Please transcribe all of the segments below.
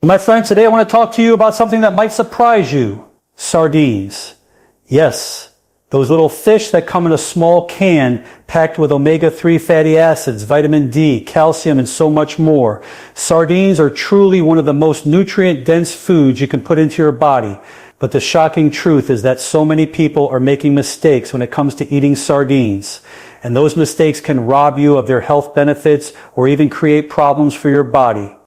My friends, today I want to talk to you about something that might surprise you. Sardines. Yes, those little fish that come in a small can packed with omega-3 fatty acids, vitamin D, calcium, and so much more. Sardines are truly one of the most nutrient-dense foods you can put into your body. But the shocking truth is that so many people are making mistakes when it comes to eating sardines. And those mistakes can rob you of their health benefits or even create problems for your body.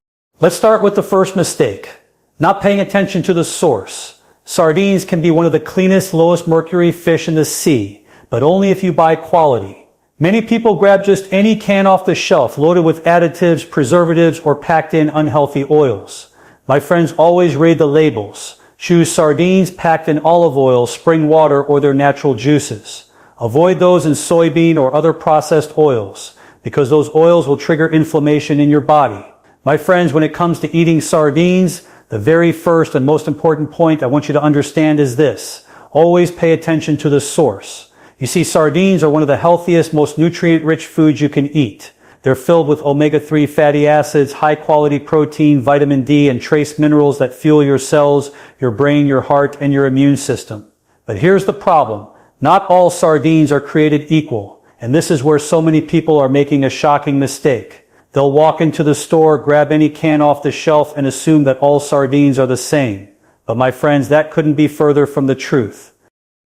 Let's start with the first mistake. Not paying attention to the source. Sardines can be one of the cleanest, lowest mercury fish in the sea, but only if you buy quality. Many people grab just any can off the shelf loaded with additives, preservatives, or packed in unhealthy oils. My friends, always read the labels. Choose sardines packed in olive oil, spring water, or their natural juices. Avoid those in soybean or other processed oils, because those oils will trigger inflammation in your body. My friends, when it comes to eating sardines, the very first and most important point I want you to understand is this. Always pay attention to the source. You see, sardines are one of the healthiest, most nutrient-rich foods you can eat. They're filled with omega-3 fatty acids, high-quality protein, vitamin D, and trace minerals that fuel your cells, your brain, your heart, and your immune system. But here's the problem. Not all sardines are created equal, and this is where so many people are making a shocking mistake. They'll walk into the store, grab any can off the shelf, and assume that all sardines are the same. But my friends, that couldn't be further from the truth.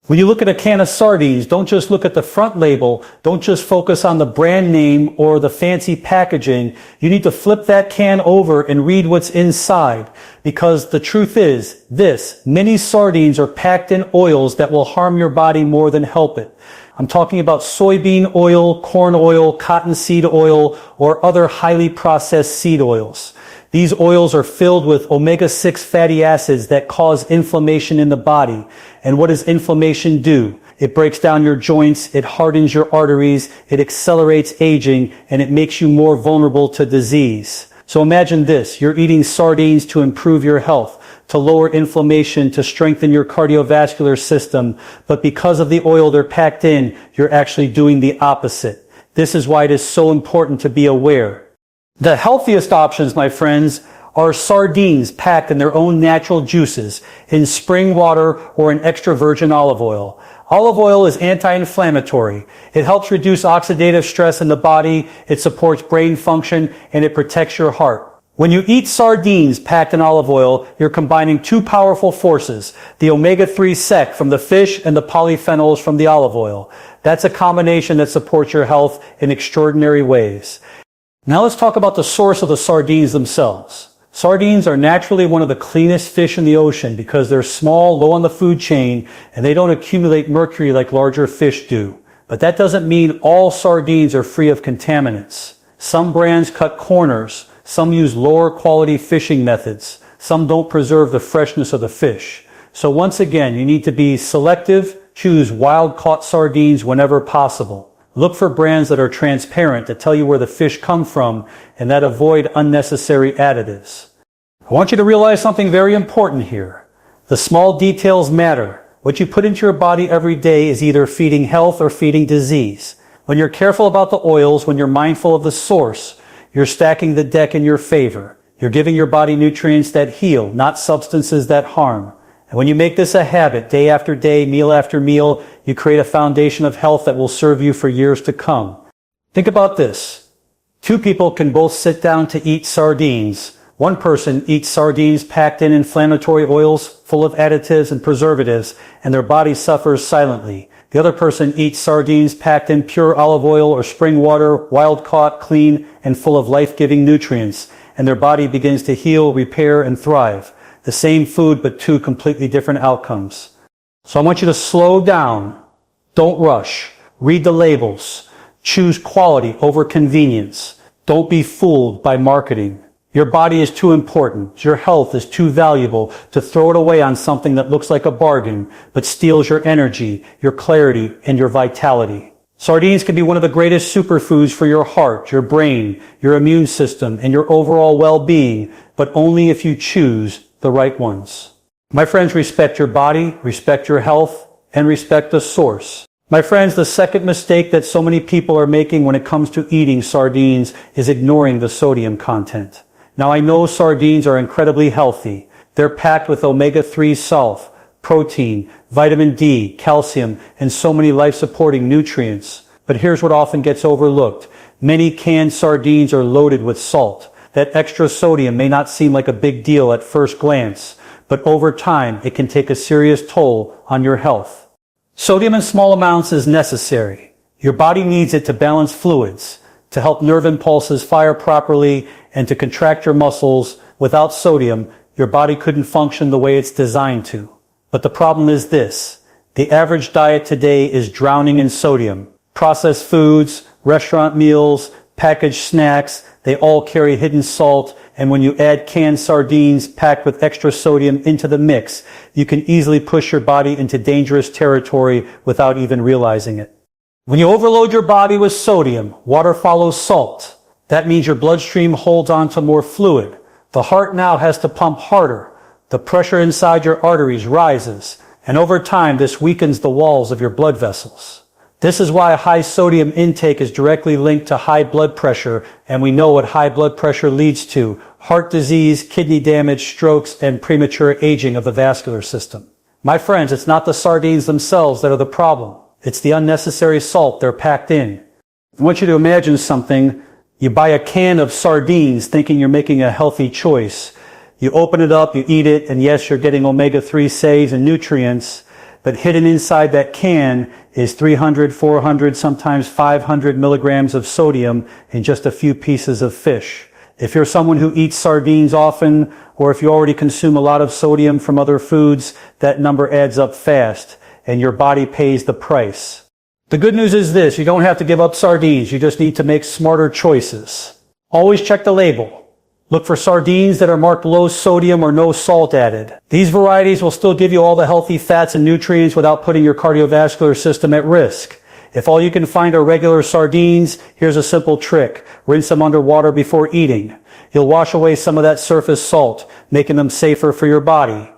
When you look at a can of sardines, don't just look at the front label, don't just focus on the brand name or the fancy packaging. You need to flip that can over and read what's inside. Because the truth is this, many sardines are packed in oils that will harm your body more than help it. I'm talking about soybean oil, corn oil, cottonseed oil, or other highly processed seed oils. These oils are filled with omega-6 fatty acids that cause inflammation in the body. And what does inflammation do? It breaks down your joints, it hardens your arteries, it accelerates aging, and it makes you more vulnerable to disease. So imagine this, you're eating sardines to improve your health, to lower inflammation, to strengthen your cardiovascular system, but because of the oil they're packed in, you're actually doing the opposite. This is why it is so important to be aware. The healthiest options, my friends, are sardines packed in their own natural juices, in spring water or in extra virgin olive oil. Olive oil is anti-inflammatory. It helps reduce oxidative stress in the body, it supports brain function, and it protects your heart. When you eat sardines packed in olive oil, you're combining two powerful forces, the omega-3 sec from the fish and the polyphenols from the olive oil. That's a combination that supports your health in extraordinary ways. Now let's talk about the source of the sardines themselves. Sardines are naturally one of the cleanest fish in the ocean because they're small, low on the food chain, and they don't accumulate mercury like larger fish do. But that doesn't mean all sardines are free of contaminants. Some brands cut corners, some use lower quality fishing methods, some don't preserve the freshness of the fish. So once again, you need to be selective, choose wild-caught sardines whenever possible. Look for brands that are transparent, that tell you where the fish come from, and that avoid unnecessary additives. I want you to realize something very important here. The small details matter. What you put into your body every day is either feeding health or feeding disease. When you're careful about the oils, when you're mindful of the source, you're stacking the deck in your favor. You're giving your body nutrients that heal, not substances that harm. And when you make this a habit, day after day, meal after meal, you create a foundation of health that will serve you for years to come. Think about this. Two people can both sit down to eat sardines. One person eats sardines packed in inflammatory oils full of additives and preservatives, and their body suffers silently. The other person eats sardines packed in pure olive oil or spring water, wild-caught, clean, and full of life-giving nutrients, and their body begins to heal, repair, and thrive. The same food, but two completely different outcomes. So I want you to slow down. Don't rush. Read the labels. Choose quality over convenience. Don't be fooled by marketing. Your body is too important. Your health is too valuable to throw it away on something that looks like a bargain, but steals your energy, your clarity, and your vitality. Sardines can be one of the greatest superfoods for your heart, your brain, your immune system, and your overall well-being, but only if you choose the right ones. My friends, respect your body, respect your health, and respect the source. My friends, the second mistake that so many people are making when it comes to eating sardines is ignoring the sodium content. Now I know sardines are incredibly healthy. They're packed with omega-3 salt, protein, vitamin D, calcium, and so many life-supporting nutrients. But here's what often gets overlooked. Many canned sardines are loaded with salt. That extra sodium may not seem like a big deal at first glance, but over time it can take a serious toll on your health. Sodium in small amounts is necessary. Your body needs it to balance fluids, to help nerve impulses fire properly, and to contract your muscles. Without sodium, your body couldn't function the way it's designed to. But the problem is this. The average diet today is drowning in sodium. Processed foods, restaurant meals, packaged snacks, they all carry hidden salt, and when you add canned sardines packed with extra sodium into the mix, you can easily push your body into dangerous territory without even realizing it. When you overload your body with sodium, water follows salt. That means your bloodstream holds on to more fluid. The heart now has to pump harder. The pressure inside your arteries rises, and over time this weakens the walls of your blood vessels. This is why high sodium intake is directly linked to high blood pressure, and we know what high blood pressure leads to: heart disease, kidney damage, strokes, and premature aging of the vascular system. My friends, it's not the sardines themselves that are the problem. It's the unnecessary salt they're packed in. I want you to imagine something. You buy a can of sardines thinking you're making a healthy choice. You open it up, you eat it, and yes, you're getting omega-3 salads and nutrients, but hidden inside that can is 300, 400, sometimes 500 milligrams of sodium in just a few pieces of fish. If you're someone who eats sardines often, or if you already consume a lot of sodium from other foods, that number adds up fast, and your body pays the price. The good news is this: you don't have to give up sardines, you just need to make smarter choices. Always check the label. Look for sardines that are marked low sodium or no salt added. These varieties will still give you all the healthy fats and nutrients without putting your cardiovascular system at risk. If all you can find are regular sardines, here's a simple trick. Rinse them under water before eating. You'll wash away some of that surface salt, making them safer for your body.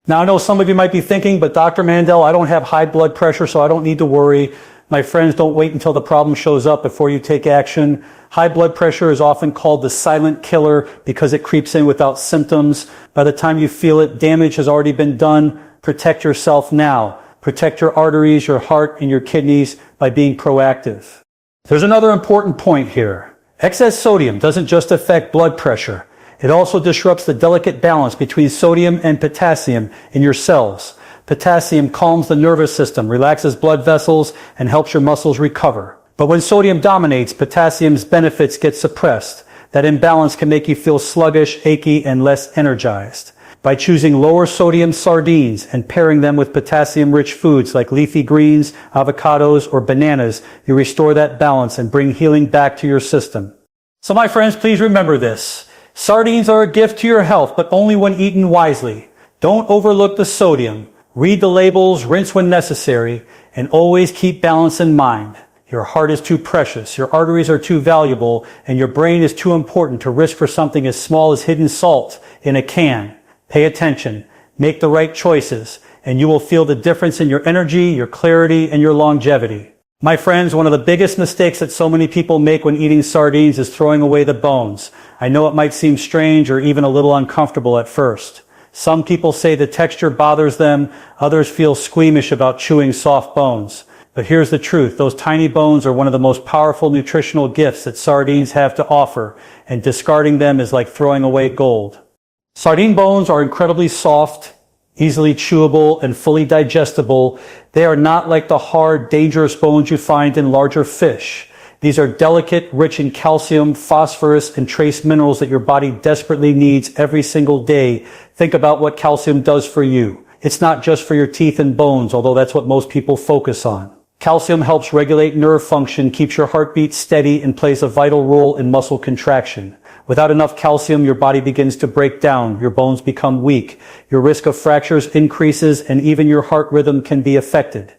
Now I know some of you might be thinking, but Dr. Mandell, I don't have high blood pressure, so I don't need to worry. My friends, don't wait until the problem shows up before you take action. High blood pressure is often called the silent killer because it creeps in without symptoms. By the time you feel it, damage has already been done. Protect yourself now. Protect your arteries, your heart, and your kidneys by being proactive. There's another important point here. Excess sodium doesn't just affect blood pressure. It also disrupts the delicate balance between sodium and potassium in your cells. Potassium calms the nervous system, relaxes blood vessels, and helps your muscles recover. But when sodium dominates, potassium's benefits get suppressed. That imbalance can make you feel sluggish, achy, and less energized. By choosing lower sodium sardines and pairing them with potassium-rich foods like leafy greens, avocados, or bananas, you restore that balance and bring healing back to your system. So my friends, please remember this. Sardines are a gift to your health, but only when eaten wisely. Don't overlook the sodium. Read the labels, rinse when necessary, and always keep balance in mind. Your heart is too precious, your arteries are too valuable, and your brain is too important to risk for something as small as hidden salt in a can. Pay attention, make the right choices, and you will feel the difference in your energy, your clarity, and your longevity. My friends, one of the biggest mistakes that so many people make when eating sardines is throwing away the bones. I know it might seem strange or even a little uncomfortable at first. Some people say the texture bothers them, others feel squeamish about chewing soft bones. But here's the truth, those tiny bones are one of the most powerful nutritional gifts that sardines have to offer, and discarding them is like throwing away gold. Sardine bones are incredibly soft, easily chewable, and fully digestible. They are not like the hard, dangerous bones you find in larger fish. These are delicate, rich in calcium, phosphorus, and trace minerals that your body desperately needs every single day. Think about what calcium does for you. It's not just for your teeth and bones, although that's what most people focus on. Calcium helps regulate nerve function, keeps your heartbeat steady, and plays a vital role in muscle contraction. Without enough calcium, your body begins to break down, your bones become weak, your risk of fractures increases, and even your heart rhythm can be affected.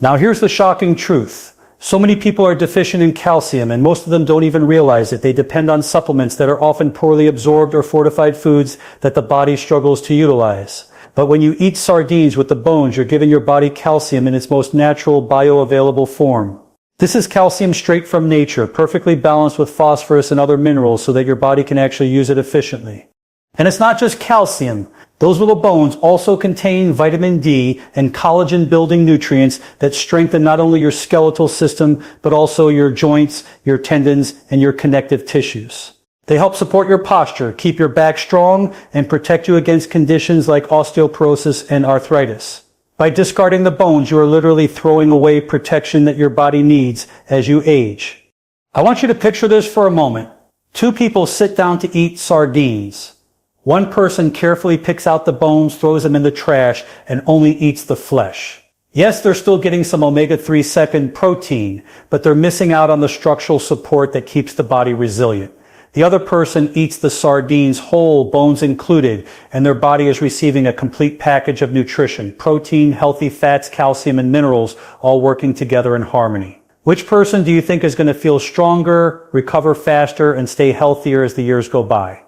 Now here's the shocking truth. So many people are deficient in calcium, and most of them don't even realize it. They depend on supplements that are often poorly absorbed or fortified foods that the body struggles to utilize. But when you eat sardines with the bones, you're giving your body calcium in its most natural, bioavailable form. This is calcium straight from nature, perfectly balanced with phosphorus and other minerals so that your body can actually use it efficiently. And it's not just calcium. Those little bones also contain vitamin D and collagen-building nutrients that strengthen not only your skeletal system, but also your joints, your tendons, and your connective tissues. They help support your posture, keep your back strong, and protect you against conditions like osteoporosis and arthritis. By discarding the bones, you are literally throwing away protection that your body needs as you age. I want you to picture this for a moment. Two people sit down to eat sardines. One person carefully picks out the bones, throws them in the trash, and only eats the flesh. Yes, they're still getting some omega-3 second protein, but they're missing out on the structural support that keeps the body resilient. The other person eats the sardines whole, bones included, and their body is receiving a complete package of nutrition, protein, healthy fats, calcium, and minerals, all working together in harmony. Which person do you think is going to feel stronger, recover faster, and stay healthier as the years go by?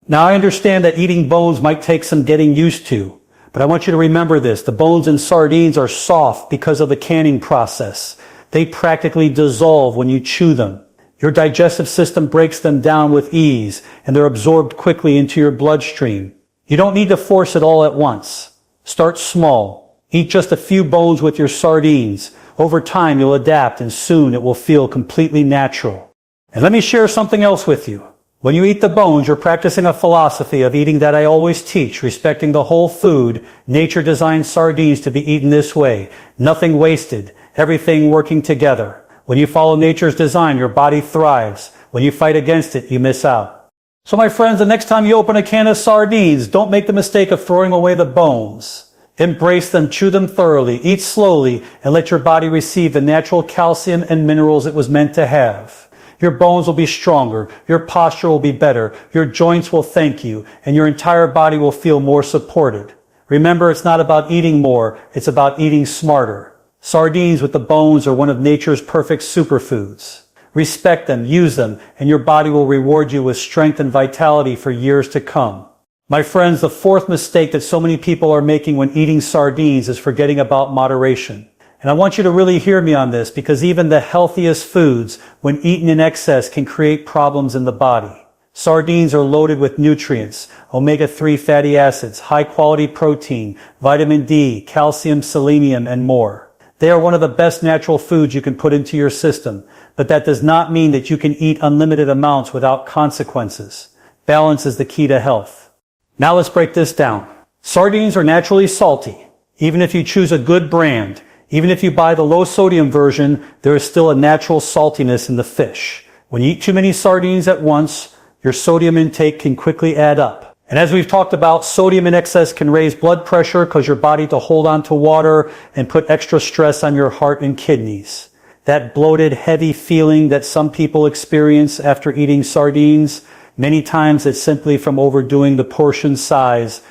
Now, I understand that eating bones might take some getting used to, but I want you to remember this. The bones in sardines are soft because of the canning process. They practically dissolve when you chew them. Your digestive system breaks them down with ease, and they're absorbed quickly into your bloodstream. You don't need to force it all at once. Start small. Eat just a few bones with your sardines. Over time, you'll adapt, and soon it will feel completely natural. And let me share something else with you. When you eat the bones, you're practicing a philosophy of eating that I always teach, respecting the whole food. Nature designed sardines to be eaten this way. Nothing wasted. Everything working together. When you follow nature's design, your body thrives. When you fight against it, you miss out. So my friends, the next time you open a can of sardines, don't make the mistake of throwing away the bones. Embrace them, chew them thoroughly, eat slowly, and let your body receive the natural calcium and minerals it was meant to have. Your bones will be stronger, your posture will be better, your joints will thank you, and your entire body will feel more supported. Remember, it's not about eating more, it's about eating smarter. Sardines with the bones are one of nature's perfect superfoods. Respect them, use them, and your body will reward you with strength and vitality for years to come. My friends, the fourth mistake that so many people are making when eating sardines is forgetting about moderation. And I want you to really hear me on this, because even the healthiest foods, when eaten in excess, can create problems in the body. Sardines are loaded with nutrients, omega-3 fatty acids, high-quality protein, vitamin D, calcium, selenium, and more. They are one of the best natural foods you can put into your system, but that does not mean that you can eat unlimited amounts without consequences. Balance is the key to health. Now let's break this down. Sardines are naturally salty. Even if you choose a good brand, even if you buy the low sodium version, there is still a natural saltiness in the fish. When you eat too many sardines at once, your sodium intake can quickly add up. And as we've talked about, sodium in excess can raise blood pressure, cause your body to hold on to water and put extra stress on your heart and kidneys. That bloated, heavy feeling that some people experience after eating sardines, many times it's simply from overdoing the portion size.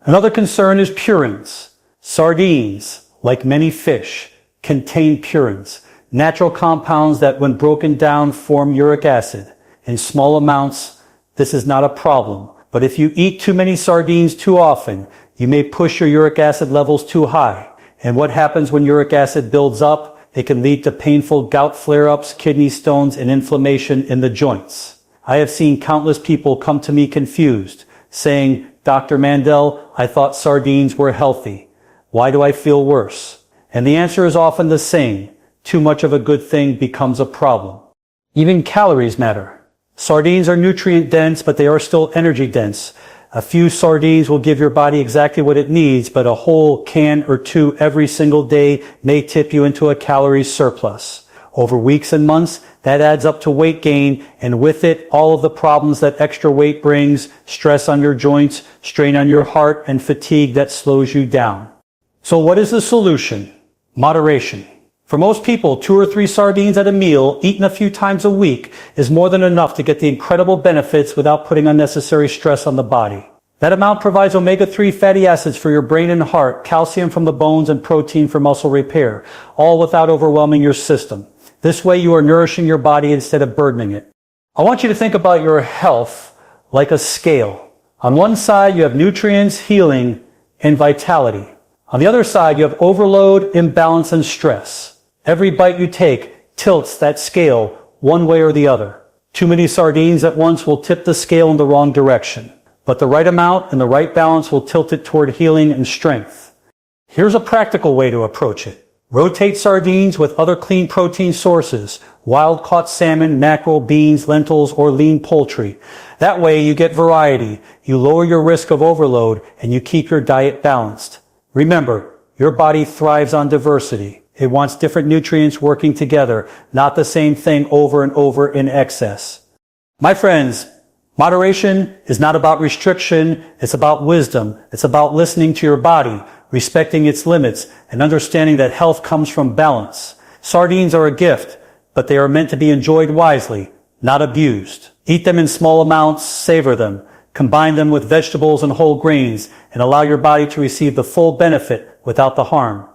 Another concern is purines. Sardines, like many fish, contain purines, natural compounds that when broken down form uric acid. In small amounts, this is not a problem. But if you eat too many sardines too often, you may push your uric acid levels too high. And what happens when uric acid builds up? It can lead to painful gout flare-ups, kidney stones, and inflammation in the joints. I have seen countless people come to me confused, saying, Dr. Mandell, I thought sardines were healthy. Why do I feel worse? And the answer is often the same. Too much of a good thing becomes a problem. Even calories matter. Sardines are nutrient dense, but they are still energy dense. A few sardines will give your body exactly what it needs, but a whole can or two every single day may tip you into a calorie surplus. Over weeks and months, that adds up to weight gain, and with it, all of the problems that extra weight brings, stress on your joints, strain on your heart, and fatigue that slows you down. So what is the solution? Moderation. For most people, 2 or 3 sardines at a meal, eaten a few times a week, is more than enough to get the incredible benefits without putting unnecessary stress on the body. That amount provides omega-3 fatty acids for your brain and heart, calcium from the bones, and protein for muscle repair, all without overwhelming your system. This way you are nourishing your body instead of burdening it. I want you to think about your health like a scale. On one side, you have nutrients, healing, and vitality. On the other side, you have overload, imbalance, and stress. Every bite you take tilts that scale one way or the other. Too many sardines at once will tip the scale in the wrong direction, but the right amount and the right balance will tilt it toward healing and strength. Here's a practical way to approach it. Rotate sardines with other clean protein sources, wild-caught salmon, mackerel, beans, lentils, or lean poultry. That way you get variety, you lower your risk of overload, and you keep your diet balanced. Remember, your body thrives on diversity. It wants different nutrients working together, not the same thing over and over in excess. My friends, moderation is not about restriction, it's about wisdom. It's about listening to your body, respecting its limits, and understanding that health comes from balance. Sardines are a gift, but they are meant to be enjoyed wisely, not abused. Eat them in small amounts, savor them, combine them with vegetables and whole grains, and allow your body to receive the full benefit without the harm.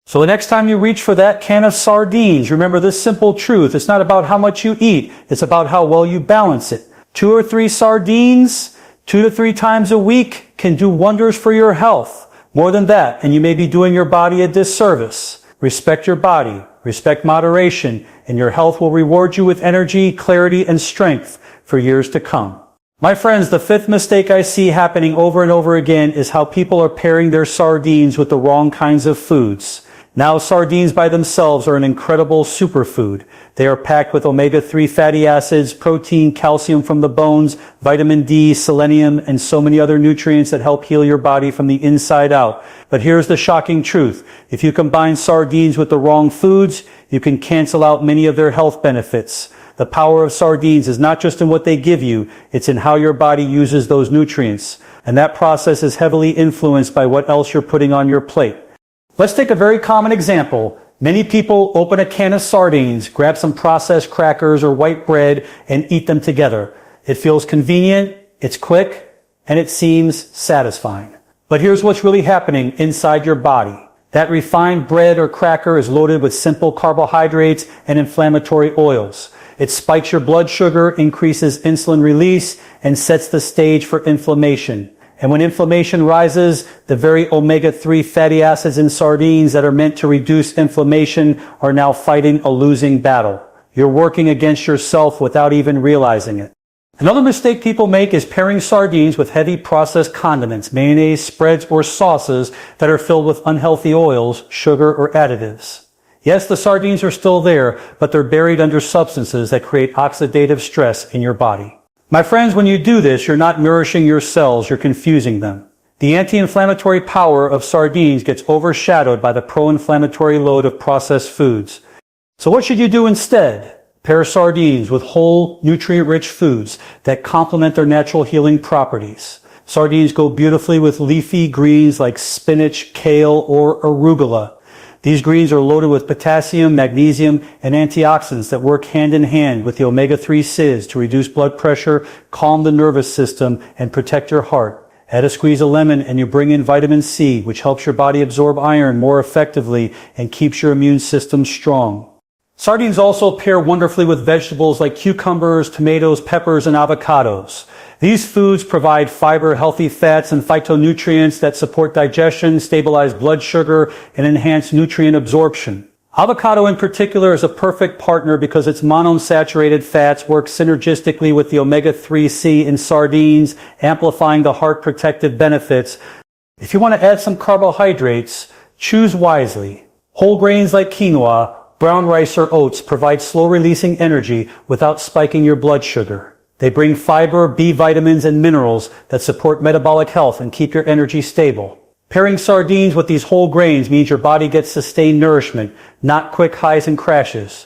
So the next time you reach for that can of sardines, remember this simple truth. It's not about how much you eat, it's about how well you balance it. 2 or 3 sardines, 2 to 3 times a week can do wonders for your health. More than that, and you may be doing your body a disservice. Respect your body, respect moderation, and your health will reward you with energy, clarity, and strength for years to come. My friends, the 5th mistake I see happening over and over again is how people are pairing their sardines with the wrong kinds of foods. Now, sardines by themselves are an incredible superfood. They are packed with omega-3 fatty acids, protein, calcium from the bones, vitamin D, selenium, and so many other nutrients that help heal your body from the inside out. But here's the shocking truth. If you combine sardines with the wrong foods, you can cancel out many of their health benefits. The power of sardines is not just in what they give you, it's in how your body uses those nutrients. And that process is heavily influenced by what else you're putting on your plate. Let's take a very common example. Many people open a can of sardines, grab some processed crackers or white bread, and eat them together. It feels convenient, it's quick, and it seems satisfying. But here's what's really happening inside your body. That refined bread or cracker is loaded with simple carbohydrates and inflammatory oils. It spikes your blood sugar, increases insulin release, and sets the stage for inflammation. And when inflammation rises, the very omega-3 fatty acids in sardines that are meant to reduce inflammation are now fighting a losing battle. You're working against yourself without even realizing it. Another mistake people make is pairing sardines with heavy processed condiments, mayonnaise, spreads, or sauces that are filled with unhealthy oils, sugar, or additives. Yes, the sardines are still there, but they're buried under substances that create oxidative stress in your body. My friends, when you do this, you're not nourishing your cells, you're confusing them. The anti-inflammatory power of sardines gets overshadowed by the pro-inflammatory load of processed foods. So what should you do instead? Pair sardines with whole, nutrient-rich foods that complement their natural healing properties. Sardines go beautifully with leafy greens like spinach, kale, or arugula. These greens are loaded with potassium, magnesium, and antioxidants that work hand in hand with the omega-3 SIDs to reduce blood pressure, calm the nervous system, and protect your heart. Add a squeeze of lemon and you bring in vitamin C, which helps your body absorb iron more effectively and keeps your immune system strong. Sardines also pair wonderfully with vegetables like cucumbers, tomatoes, peppers, and avocados. These foods provide fiber, healthy fats, and phytonutrients that support digestion, stabilize blood sugar, and enhance nutrient absorption. Avocado in particular is a perfect partner because its monounsaturated fats work synergistically with the omega-3C in sardines, amplifying the heart protective benefits. If you want to add some carbohydrates, choose wisely. Whole grains like quinoa, brown rice, or oats provide slow-releasing energy without spiking your blood sugar. They bring fiber, B vitamins, and minerals that support metabolic health and keep your energy stable. Pairing sardines with these whole grains means your body gets sustained nourishment, not quick highs and crashes.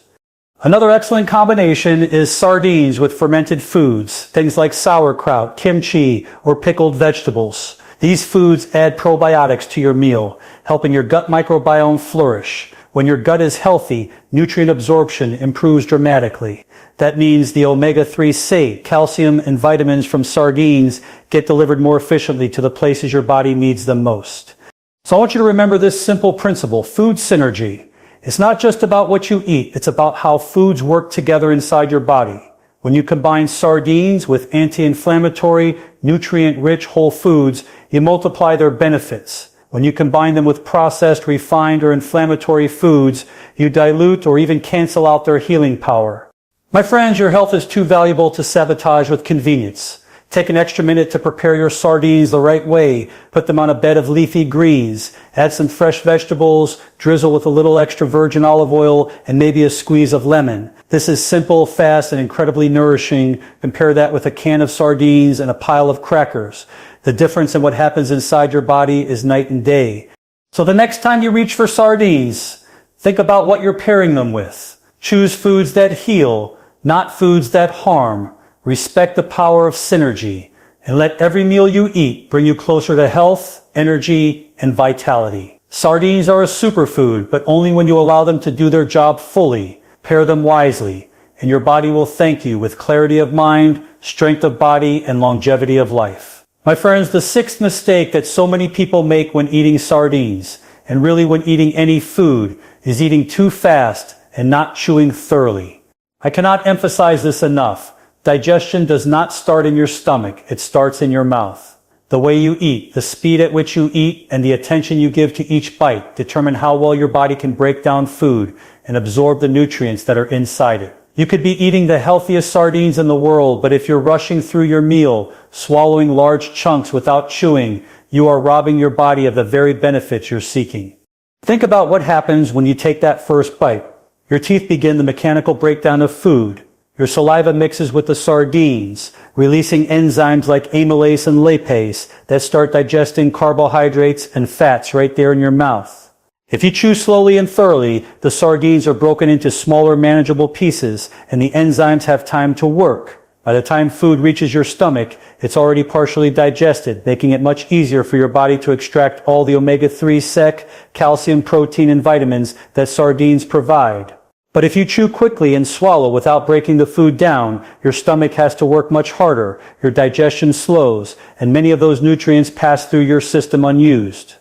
Another excellent combination is sardines with fermented foods, things like sauerkraut, kimchi, or pickled vegetables. These foods add probiotics to your meal, helping your gut microbiome flourish. When your gut is healthy, nutrient absorption improves dramatically. That means the omega-3C, calcium, and vitamins from sardines get delivered more efficiently to the places your body needs them most. So I want you to remember this simple principle, food synergy. It's not just about what you eat, it's about how foods work together inside your body. When you combine sardines with anti-inflammatory, nutrient-rich whole foods, you multiply their benefits. When you combine them with processed, refined, or inflammatory foods, you dilute or even cancel out their healing power. My friends, your health is too valuable to sabotage with convenience. Take an extra minute to prepare your sardines the right way. Put them on a bed of leafy greens. Add some fresh vegetables, drizzle with a little extra virgin olive oil, and maybe a squeeze of lemon. This is simple, fast, and incredibly nourishing. Compare that with a can of sardines and a pile of crackers. The difference in what happens inside your body is night and day. So the next time you reach for sardines, think about what you're pairing them with. Choose foods that heal, not foods that harm. Respect the power of synergy, and let every meal you eat bring you closer to health, energy, and vitality. Sardines are a superfood, but only when you allow them to do their job fully. Pair them wisely, and your body will thank you with clarity of mind, strength of body, and longevity of life. My friends, the sixth mistake that so many people make when eating sardines, and really when eating any food, is eating too fast and not chewing thoroughly. I cannot emphasize this enough. Digestion does not start in your stomach, it starts in your mouth. The way you eat, the speed at which you eat, and the attention you give to each bite determine how well your body can break down food and absorb the nutrients that are inside it. You could be eating the healthiest sardines in the world, but if you're rushing through your meal, swallowing large chunks without chewing, you are robbing your body of the very benefits you're seeking. Think about what happens when you take that first bite. Your teeth begin the mechanical breakdown of food. Your saliva mixes with the sardines, releasing enzymes like amylase and lipase that start digesting carbohydrates and fats right there in your mouth. If you chew slowly and thoroughly, the sardines are broken into smaller manageable pieces and the enzymes have time to work. By the time food reaches your stomach, it's already partially digested, making it much easier for your body to extract all the omega-3 sec, calcium, protein, and vitamins that sardines provide. But if you chew quickly and swallow without breaking the food down, your stomach has to work much harder, your digestion slows, and many of those nutrients pass through your system unused.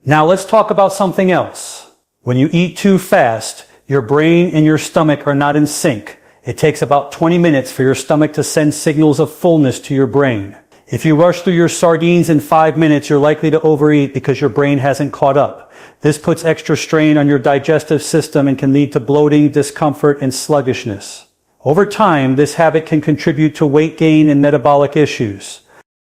Now let's talk about something else. When you eat too fast, your brain and your stomach are not in sync. It takes about 20 minutes for your stomach to send signals of fullness to your brain. If you rush through your sardines in 5 minutes, you're likely to overeat because your brain hasn't caught up. This puts extra strain on your digestive system and can lead to bloating, discomfort, and sluggishness. Over time, this habit can contribute to weight gain and metabolic issues.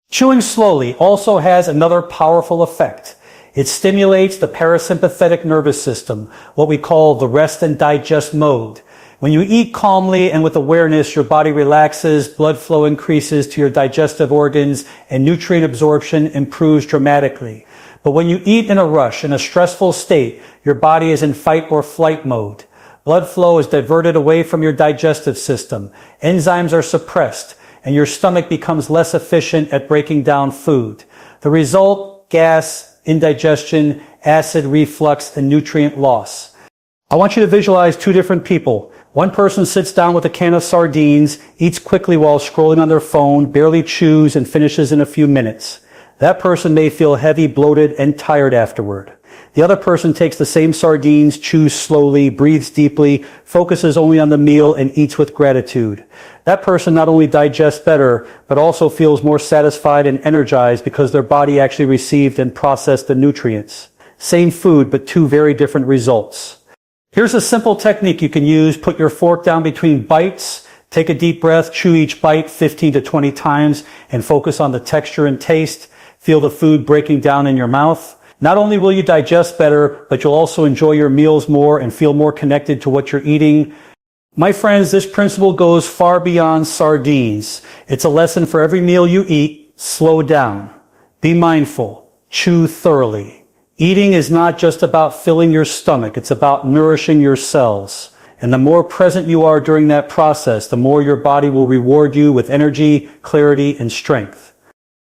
Chewing slowly also has another powerful effect. It stimulates the parasympathetic nervous system, what we call the rest and digest mode. When you eat calmly and with awareness, your body relaxes, blood flow increases to your digestive organs, and nutrient absorption improves dramatically. But when you eat in a rush, in a stressful state, your body is in fight or flight mode. Blood flow is diverted away from your digestive system. Enzymes are suppressed, and your stomach becomes less efficient at breaking down food. The result, gas, indigestion, acid reflux, and nutrient loss. I want you to visualize two different people. One person sits down with a can of sardines, eats quickly while scrolling on their phone, barely chews, and finishes in a few minutes. That person may feel heavy, bloated, and tired afterward. The other person takes the same sardines, chews slowly, breathes deeply, focuses only on the meal, and eats with gratitude. That person not only digests better, but also feels more satisfied and energized because their body actually received and processed the nutrients. Same food, but two very different results. Here's a simple technique you can use. Put your fork down between bites, take a deep breath, chew each bite 15 to 20 times, and focus on the texture and taste. Feel the food breaking down in your mouth. Not only will you digest better, but you'll also enjoy your meals more and feel more connected to what you're eating. My friends, this principle goes far beyond sardines. It's a lesson for every meal you eat. Slow down. Be mindful. Chew thoroughly. Eating is not just about filling your stomach. It's about nourishing your cells. And the more present you are during that process, the more your body will reward you with energy, clarity, and strength.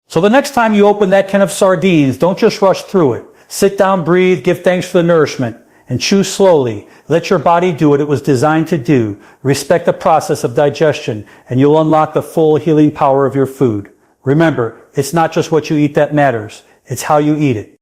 So the next time you open that can of sardines, don't just rush through it. Sit down, breathe, give thanks for the nourishment, and chew slowly. Let your body do what it was designed to do. Respect the process of digestion, and you'll unlock the full healing power of your food. Remember, it's not just what you eat that matters. It's how you eat it.